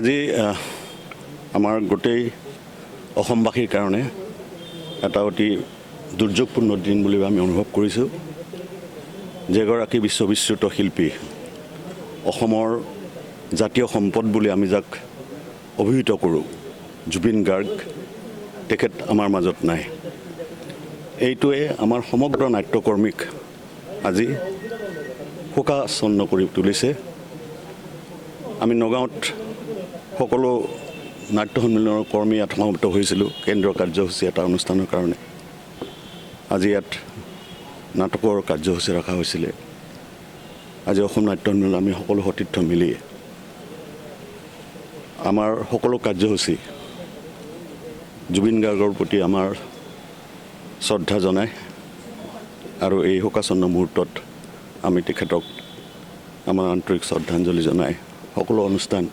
আজি আমাৰ গোটেই অসমবাসীৰ কাৰণে এটা অতি দুৰ্যোগপূৰ্ণ দিন বুলি আমি অনুভৱ কৰিছোঁ। যেগৰাকী বিশ্ববিশ্ৰুত শিল্পী, অসমৰ জাতীয় সম্পদ বুলি আমি যাক অভিহিত কৰোঁ, জুবিন গাৰ্গ, তেখেত আমাৰ মাজত নাই। এইটোৱে আমাৰ সমগ্ৰ নাট্যকৰ্মীক আজি শোকাচ্ছন্ন কৰি তুলিছে। আমি নগাঁৱত সকলো নাট্য সন্মিলনৰ কৰ্মী ইয়াত সমাবেত হৈছিলোঁ কেন্দ্ৰীয় কাৰ্যসূচী এটা অনুষ্ঠানৰ কাৰণে। আজি ইয়াত নাটকৰ কাৰ্যসূচী ৰখা হৈছিলে। আজি অসম নাট্য সন্মিলন আমি সকলো সতীৰ্থ মিলি আমাৰ সকলো কাৰ্যসূচী জুবিন গাৰ্গৰ প্ৰতি আমাৰ শ্ৰদ্ধা জনাই আৰু এই শোকাচ্ছন্ন মুহূৰ্তত আমি তেখেতক আমাৰ আন্তৰিক শ্ৰদ্ধাঞ্জলি জনাই সকলো অনুষ্ঠান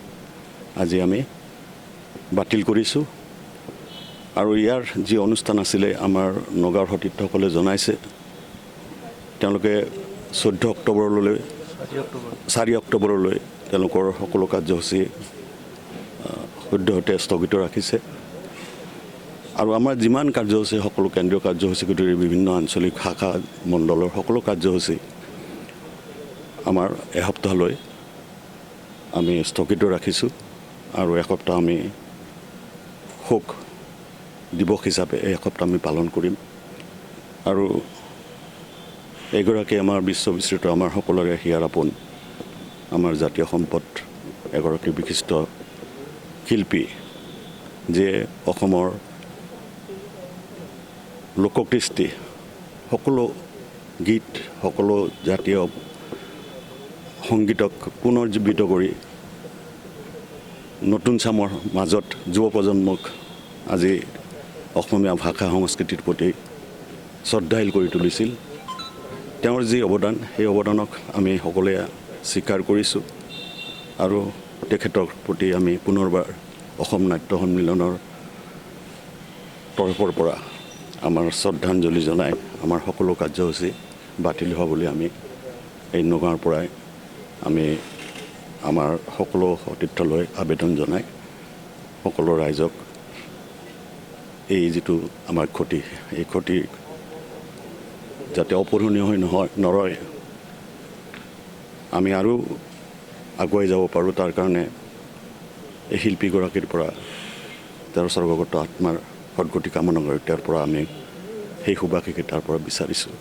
আজি আমি বাতিল কৰিছোঁ। আৰু ইয়াৰ যি অনুষ্ঠান আছিলে আমাৰ নগাঁৱৰ সতীৰ্থসকলে জনাইছে, তেওঁলোকে 4 অক্টোবৰলৈ তেওঁলোকৰ সকলো কাৰ্যসূচী সদ্যহতে স্থগিত ৰাখিছে। আৰু আমাৰ যিমান কাৰ্যসূচী, সকলো কেন্দ্ৰীয় কাৰ্যসূচীকে ধৰি বিভিন্ন আঞ্চলিক শাখা মণ্ডলৰ সকলো কাৰ্যসূচী আমাৰ এসপ্তাহলৈ আমি স্থগিত ৰাখিছোঁ। আৰু এসপ্তাহ আমি শোক দিৱস হিচাপে এই এসপ্তাহ আমি পালন কৰিম। আৰু এগৰাকী আমাৰ বিশ্ববিশ্ৰুত, আমাৰ সকলোৰে হিয়াৰ আপোন, আমাৰ জাতীয় সম্পদ, এগৰাকী বিশিষ্ট শিল্পী, যিয়ে অসমৰ লোককৃষ্টি, সকলো গীত, সকলো জাতীয় সংগীতক পুনৰুজ্জীৱিত কৰি নতুন চামৰ মাজত যুৱ প্ৰজন্মক আজি অসমীয়া ভাষা সংস্কৃতিৰ প্ৰতি শ্ৰদ্ধাশীল কৰি তুলিছিল। তেওঁৰ যি অৱদান, সেই অৱদানক আমি সকলোৱে স্বীকাৰ কৰিছোঁ আৰু তেখেতৰ প্ৰতি আমি পুনৰবাৰ অসম নাট্য সন্মিলনৰ তৰফৰ পৰা আমাৰ শ্ৰদ্ধাঞ্জলি জনাই আমাৰ সকলো কাৰ্যসূচী বাতিল হোৱা বুলি আমি এই নগাঁৱৰ পৰাই আমি আমাৰ সকলো সতীৰ্থলৈ আবেদন জনাই সকলো ৰাইজক এই যিটো আমাৰ ক্ষতি, এই ক্ষতি যাতে অপূৰণীয় হৈ নৰয়, আমি আৰু আগুৱাই যাব পাৰোঁ, তাৰ কাৰণে এই শিল্পীগৰাকীৰ পৰা তেওঁৰ স্বৰ্গগত আত্মাৰ সদ্গতি কামনা কৰি তেওঁৰ পৰা আমি সেই সুবাসিকে তাৰ পৰা বিচাৰিছোঁ।